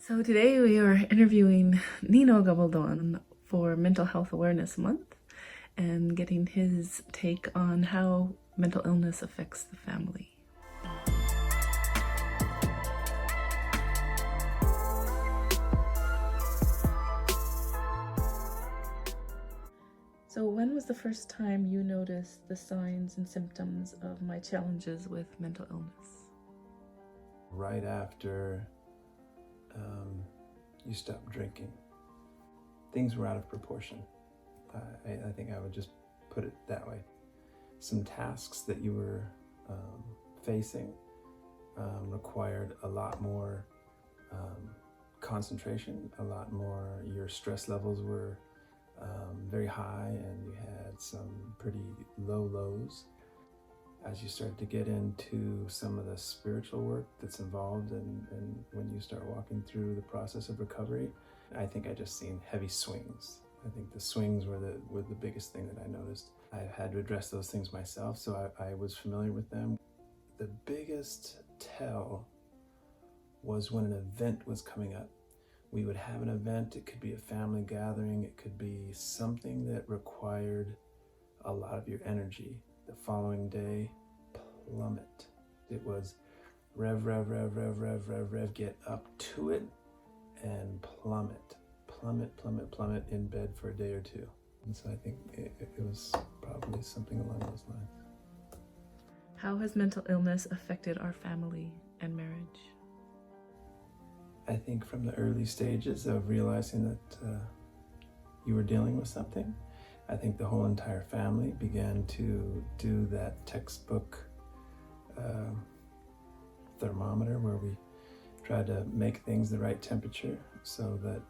So today we are interviewing Nino Gabaldon for Mental Health Awareness Month and getting his take on how mental illness affects the family. So when was the first time you noticed the signs and symptoms of my challenges with mental illness? Right after you stopped drinking. Things were out of proportion. I think I would just put it that way. Some tasks that you were facing required a lot more concentration, a lot more. Your stress levels were very high, and you had some pretty low lows. As you start to get into some of the spiritual work that's involved and when you start walking through the process of recovery, I think I just seen heavy swings. I think the swings were the biggest thing that I noticed. I had to address those things myself, so I was familiar with them. The biggest tell was when an event was coming up. We would have an event, it could be a family gathering, it could be something that required a lot of your energy. The following day, plummet. It was rev, get up to it and plummet in bed for a day or two. And so I think it was probably something along those lines. How has mental illness affected our family and marriage? I think from the early stages of realizing that you were dealing with something, I think the whole entire family began to do that textbook thermometer where we tried to make things the right temperature so that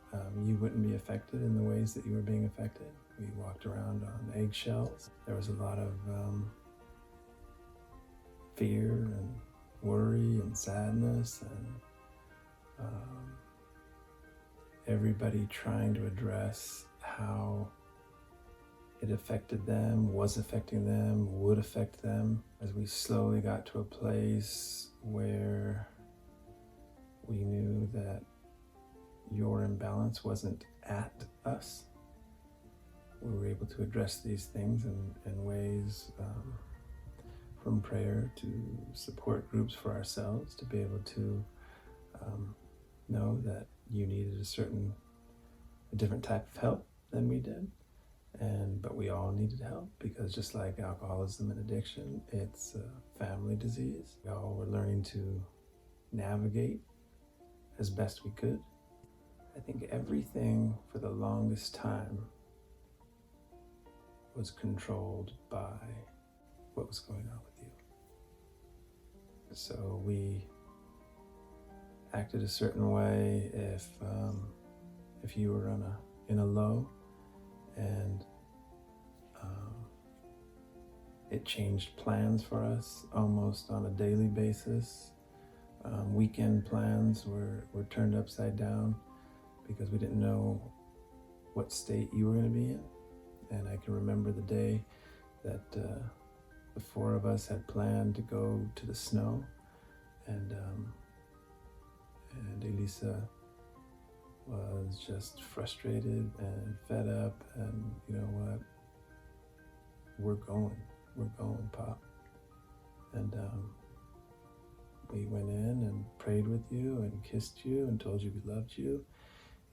you wouldn't be affected in the ways that you were being affected. We walked around on eggshells. There was a lot of fear and worry and sadness, and everybody trying to address how it affected them, was affecting them, would affect them. As we slowly got to a place where we knew that your imbalance wasn't at us, we were able to address these things in ways from prayer to support groups for ourselves, to be able to know that you needed a different type of help than we did. But we all needed help, because just like alcoholism and addiction, it's a family disease. We all were learning to navigate as best we could. I think everything for the longest time was controlled by what was going on with you. So we acted a certain way if you were in a low, and it changed plans for us almost on a daily basis. Weekend plans were turned upside down because we didn't know what state you were going to be in. And I can remember the day that the four of us had planned to go to the snow, and Elisa was just frustrated and fed up, and you know what, we're going, Pop. And we went in and prayed with you and kissed you and told you we loved you,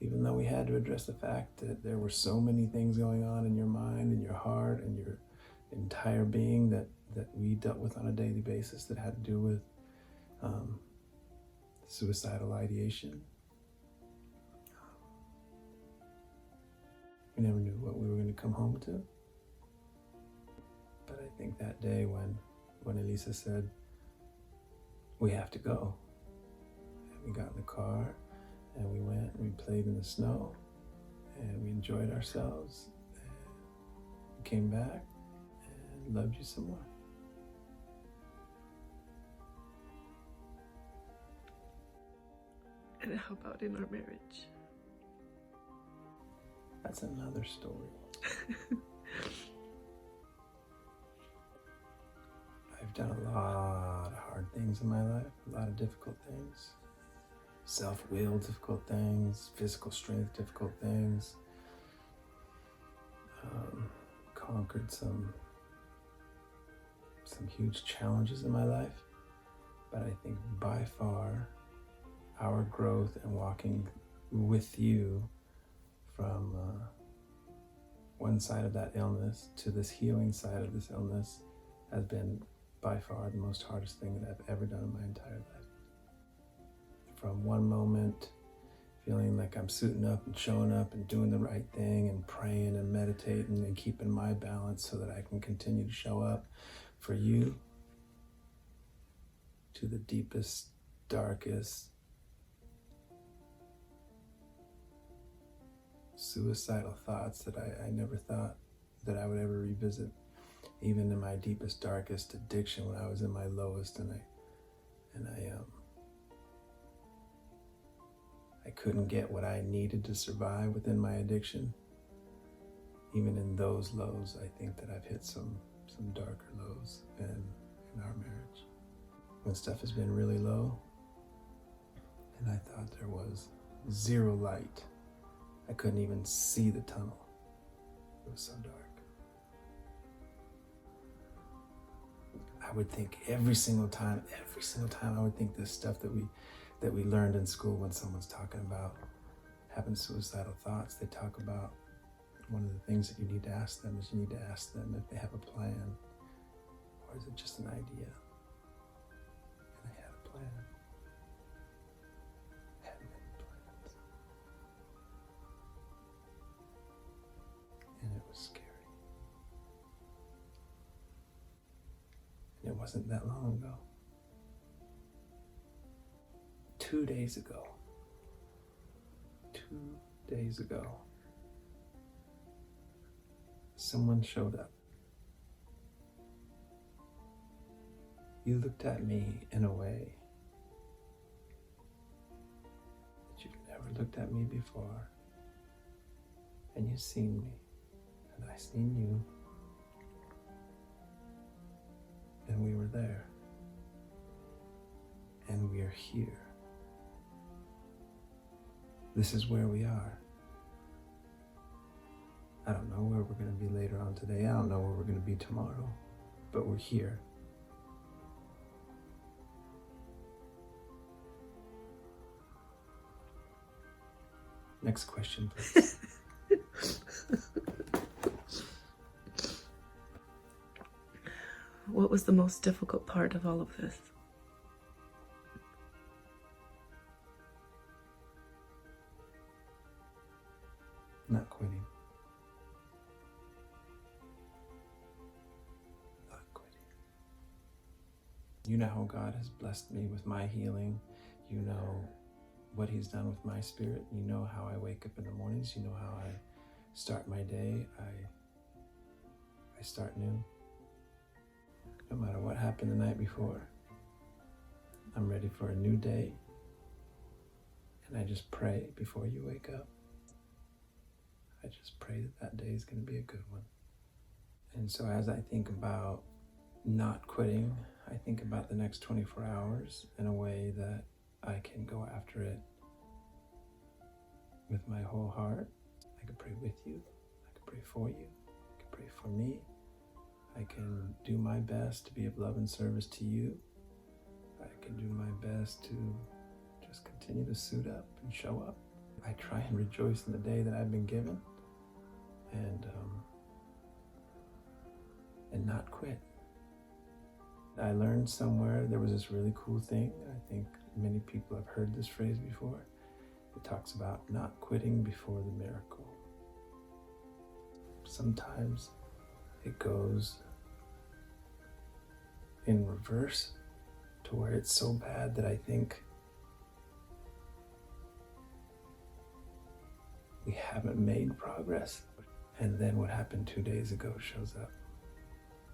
even though we had to address the fact that there were so many things going on in your mind and your heart and your entire being that we dealt with on a daily basis that had to do with suicidal ideation. We never knew what we were going to come home to. But I think that day when Elisa said, we have to go, and we got in the car and we went and we played in the snow and we enjoyed ourselves, and we came back and loved you some more. And how about in our marriage? That's another story. I've done a lot of hard things in my life, a lot of difficult things. self-will, difficult things, physical strength, difficult things. Conquered some huge challenges in my life. But I think by far our growth and walking with you from one side of that illness to this healing side of this illness has been by far the most hardest thing that I've ever done in my entire life. From one moment feeling like I'm suiting up and showing up and doing the right thing and praying and meditating and keeping my balance so that I can continue to show up for you, to the deepest, darkest, suicidal thoughts that I never thought that I would ever revisit, even in my deepest, darkest addiction when I was in my lowest, and I couldn't get what I needed to survive within my addiction. Even in those lows, I think that I've hit some darker lows in our marriage. When stuff has been really low, and I thought there was zero light. I couldn't even see the tunnel. It was so dark. I would think every single time I would think this stuff that we learned in school when someone's talking about having suicidal thoughts. They talk about one of the things that you need to ask them is you need to ask them if they have a plan, or is it just an idea? And I had a plan. I had many plans. And it was scary. And it wasn't that long ago. 2 days ago. 2 days ago. Someone showed up. You looked at me in a way that you've never looked at me before. And you've seen me, and I seen you. And we were there. And we are here. This is where we are. I don't know where we're going to be later on today. I don't know where we're going to be tomorrow, but we're here. Next question, please. What was the most difficult part of all of this? Not quitting. Not quitting. You know how God has blessed me with my healing. You know what He's done with my spirit. You know how I wake up in the mornings. You know how I start my day. I start new. No matter what happened the night before, I'm ready for a new day. And I just pray before you wake up. I just pray that that day is going to be a good one. And so as I think about not quitting, I think about the next 24 hours in a way that I can go after it with my whole heart. I can pray with you. I can pray for you. I can pray for me. I can do my best to be of love and service to you. I can do my best to just continue to suit up and show up. I try and rejoice in the day that I've been given and not quit. I learned somewhere there was this really cool thing. I think many people have heard this phrase before. It talks about not quitting before the miracle. Sometimes it goes in reverse to where it's so bad that I think we haven't made progress. And then what happened 2 days ago shows up.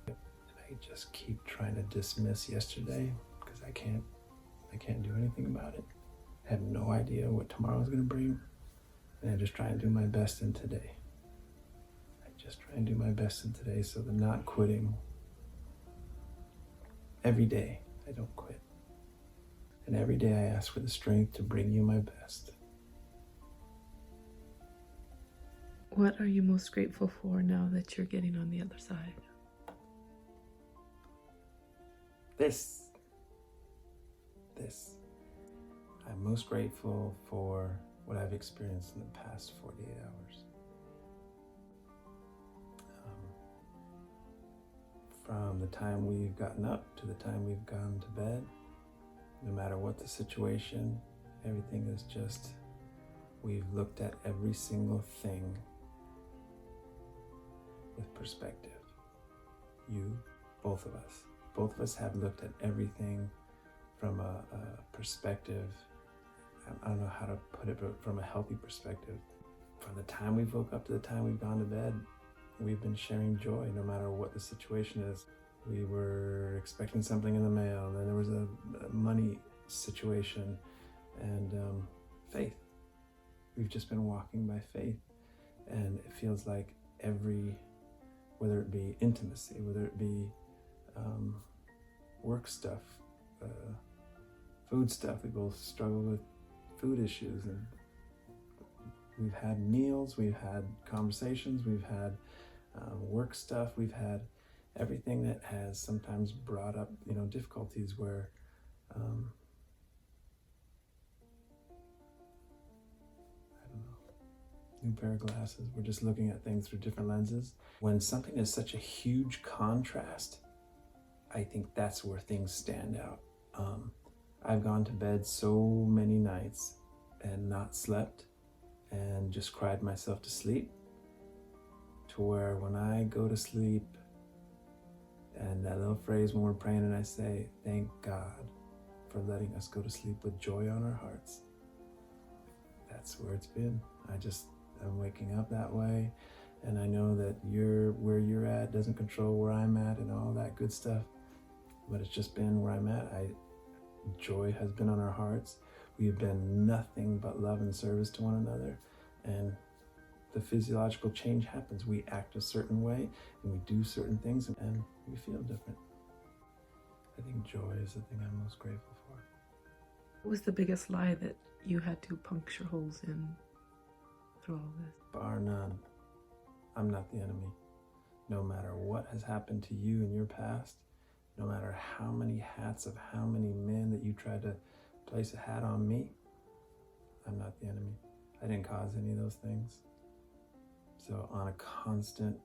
And I just keep trying to dismiss yesterday because I can't do anything about it. I have no idea what tomorrow's going to bring. And I just try and do my best in today. So the not quitting, every day I don't quit. And every day I ask for the strength to bring you my best. What are you most grateful for now that you're getting on the other side? This. I'm most grateful for what I've experienced in the past 48 hours. From the time we've gotten up to the time we've gone to bed, no matter what the situation, everything is just, we've looked at every single thing with perspective. You, both of us have looked at everything from a perspective, I don't know how to put it, but from a healthy perspective. From the time we woke up to the time we've gone to bed, we've been sharing joy no matter what the situation is. We were expecting something in the mail, and then there was a money situation, and faith. We've just been walking by faith, and it feels like whether it be intimacy, whether it be work stuff, food stuff, we both struggle with food issues, and we've had meals, we've had conversations, we've had work stuff, we've had everything that has sometimes brought up, difficulties where I don't know, new pair of glasses, we're just looking at things through different lenses. When something is such a huge contrast, I think that's where things stand out. I've gone to bed so many nights and not slept and just cried myself to sleep, to where when I go to sleep, and that little phrase when we're praying and I say, thank God for letting us go to sleep with joy on our hearts, that's where it's been. I'm waking up that way, and I know that where you're at doesn't control where I'm at and all that good stuff, but it's just been where I'm at. Joy has been on our hearts. We have been nothing but love and service to one another, and the physiological change happens. We act a certain way, and we do certain things, and we feel different. I think joy is the thing I'm most grateful for. What was the biggest lie that you had to puncture holes in through all this? Bar none. I'm not the enemy. No matter what has happened to you in your past, no matter how many hats of how many men that you tried to place a hat on me, I'm not the enemy. I didn't cause any of those things. So on a constant,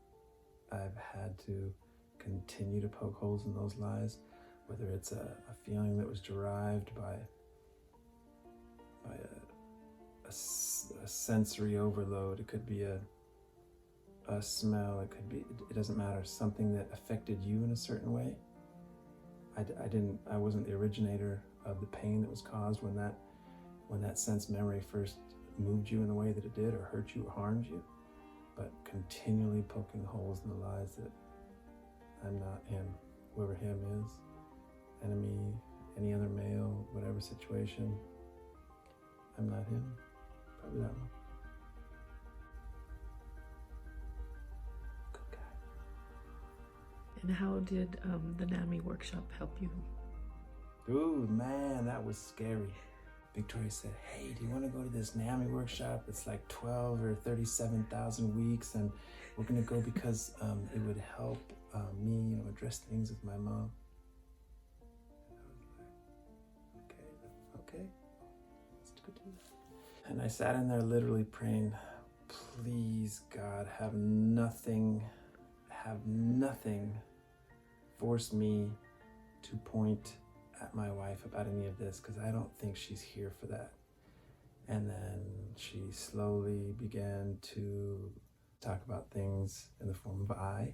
I've had to continue to poke holes in those lies, whether it's a feeling that was derived by a sensory overload. It could be a smell. It doesn't matter. Something that affected you in a certain way. I wasn't the originator of the pain that was caused when that sense memory first moved you in the way that it did, or hurt you or harmed you. But continually poking holes in the lies that I'm not him, whoever him is, enemy, any other male, whatever situation, I'm not him. Probably that one. Good guy. And how did the NAMI workshop help you? Ooh, man, that was scary. Victoria said, hey, do you want to go to this NAMI workshop? It's like 12 or 37,000 weeks, and we're going to go because it would help me, address things with my mom. And I was like, okay, let's go do that. And I sat in there literally praying, please, God, have nothing force me to point at my wife about any of this, because I don't think she's here for that. And then she slowly began to talk about things in the form of I,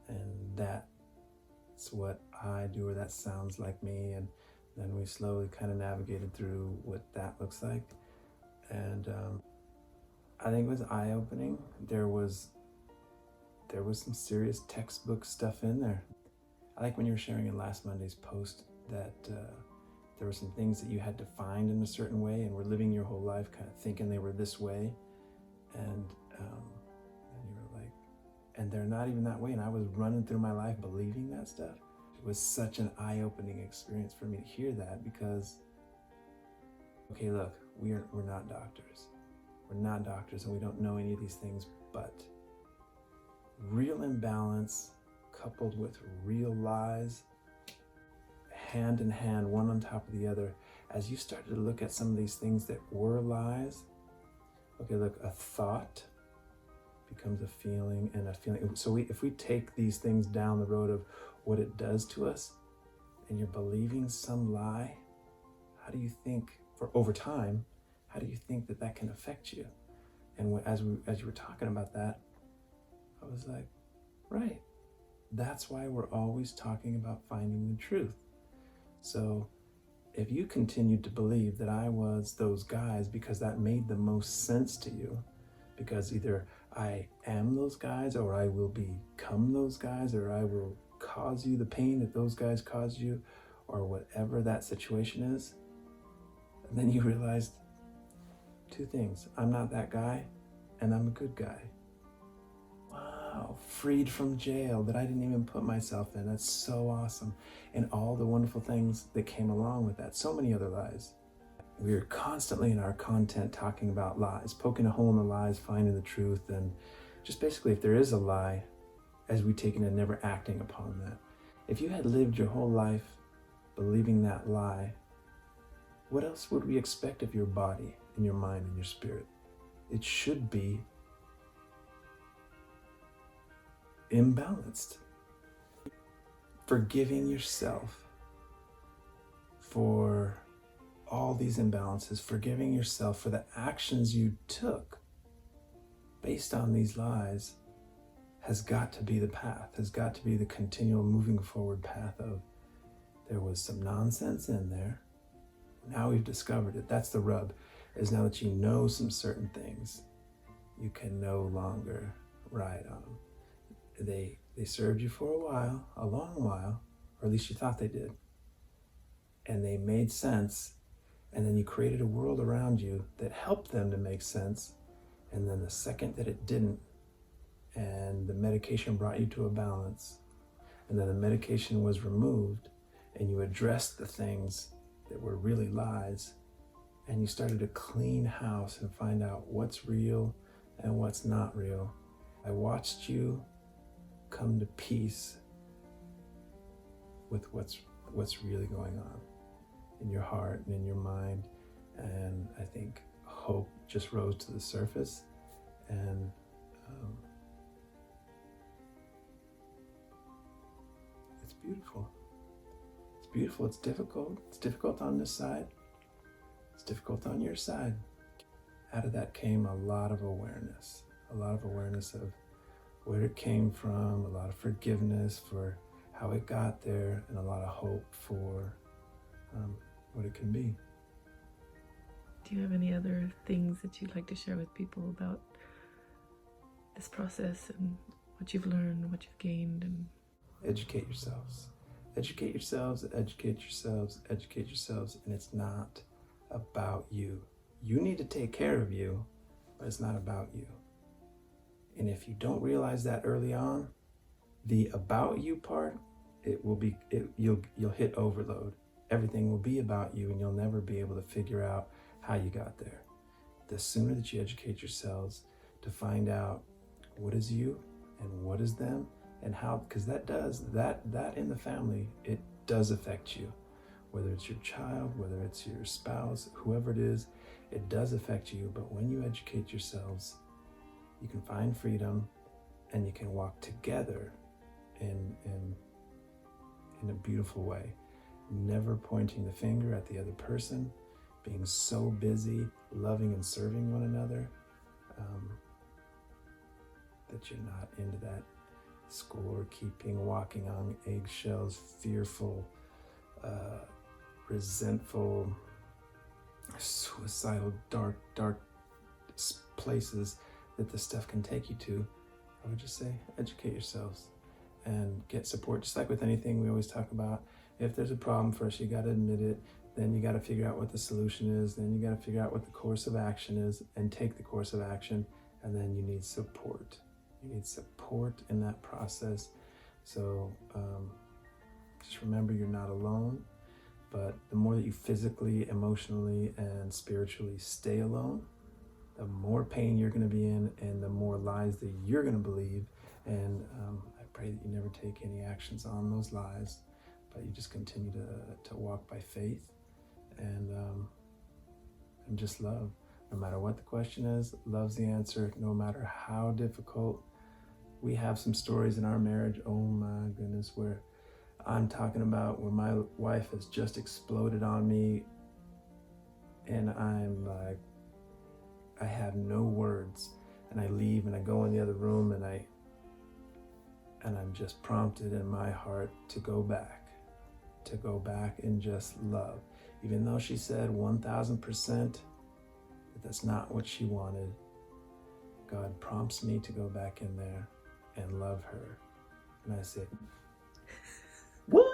and that's what I do, or that sounds like me. And then we slowly kind of navigated through what that looks like. And I think it was eye-opening. There was some serious textbook stuff in there. I like when you were sharing in last Monday's post that there were some things that you had defined in a certain way and were living your whole life kind of thinking they were this way, and you were like, and they're not even that way. And I was running through my life believing that stuff. was such an eye-opening experience for me to hear that, because, okay, look, we're not doctors. We're not doctors, and we don't know any of these things, but real imbalance coupled with real lies, hand in hand, one on top of the other, as you started to look at some of these things that were lies. Okay, look, a thought becomes a feeling, and a feeling. So if we take these things down the road of what it does to us, and you're believing some lie, how do you think, for over time, how do you think that that can affect you? And as you were talking about that, I was like, right, that's why we're always talking about finding the truth. So if you continued to believe that I was those guys because that made the most sense to you, because either I am those guys, or I will become those guys, or I will cause you the pain that those guys caused you, or whatever that situation is, and then you realized two things: I'm not that guy, and I'm a good guy. Wow, freed from jail that I didn't even put myself in. That's so awesome. And all the wonderful things that came along with that. So many other lies. We're constantly in our content talking about lies, poking a hole in the lies, finding the truth, and just basically, if there is a lie, as we take it and never acting upon that. If you had lived your whole life believing that lie, what else would we expect of your body and your mind and your spirit? It should be imbalanced. Forgiving yourself for all these imbalances, forgiving yourself for the actions you took based on these lies, has got to be the path, has got to be the continual moving forward path of, there was some nonsense in there. Now we've discovered it. That's the rub, is now that you know some certain things, you can no longer ride on them. They served you for a while, a long while, or at least you thought they did. And they made sense. And then you created a world around you that helped them to make sense. And then the second that it didn't, and the medication brought you to a balance, and then the medication was removed, and you addressed the things that were really lies, and you started to clean house and find out what's real and what's not real. I watched you come to peace with what's really going on in your heart and in your mind, and I think hope just rose to the surface. And it's beautiful. It's beautiful. It's difficult. It's difficult on this side. It's difficult on your side. Out of that came a lot of awareness of where it came from, a lot of forgiveness for how it got there, and a lot of hope for what it can be. Do you have any other things that you'd like to share with people about this process and what you've learned, what you've gained? And educate yourselves. Educate yourselves, educate yourselves, educate yourselves, and it's not about you. You need to take care of you, but it's not about you. And if you don't realize that early on, the about you part, you'll hit overload. Everything will be about you, and you'll never be able to figure out how you got there. The sooner that you educate yourselves to find out what is you and what is them, and how, because that in the family, it does affect you. Whether it's your child, whether it's your spouse, whoever it is, it does affect you. But when you educate yourselves, you can find freedom, and you can walk together in a beautiful way. Never pointing the finger at the other person, being so busy loving and serving one another that you're not into that score-keeping, walking on eggshells, fearful, resentful, suicidal, dark places that this stuff can take you to. I would just say, educate yourselves and get support. Just like with anything we always talk about, if there's a problem, first you got to admit it, then you got to figure out what the solution is, then you got to figure out what the course of action is and take the course of action, and then you need support. You need support in that process. So Just remember you're not alone, but the more that you physically, emotionally, and spiritually stay alone, the more pain you're going to be in and the more lies that you're going to believe. And I pray that you never take any actions on those lies, but you just continue to walk by faith and just love. No matter what the question is, love's the answer, no matter how difficult. We have some stories in our marriage, oh my goodness, where I'm talking about where my wife has just exploded on me and I'm like, I have no words, and I leave and I go in the other room and I'm just prompted in my heart to go back and just love. Even though she said 1000% that that's not what she wanted, God prompts me to go back in there and love her. And I said, what?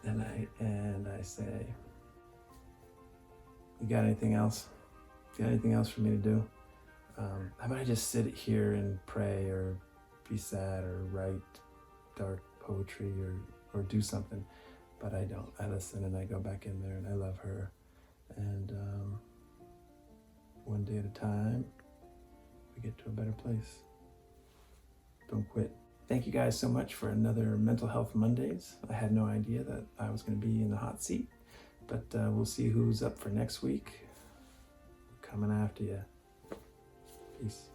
And I say, you got anything else? Got anything else for me to do? How about I just sit here and pray or be sad or write dark poetry or do something? But I don't. I listen and I go back in there and I love her. And one day at a time, we get to a better place. Don't quit. Thank you guys so much for another Mental Health Mondays. I had no idea that I was going to be in the hot seat, but we'll see who's up for next week. Coming after you. Peace.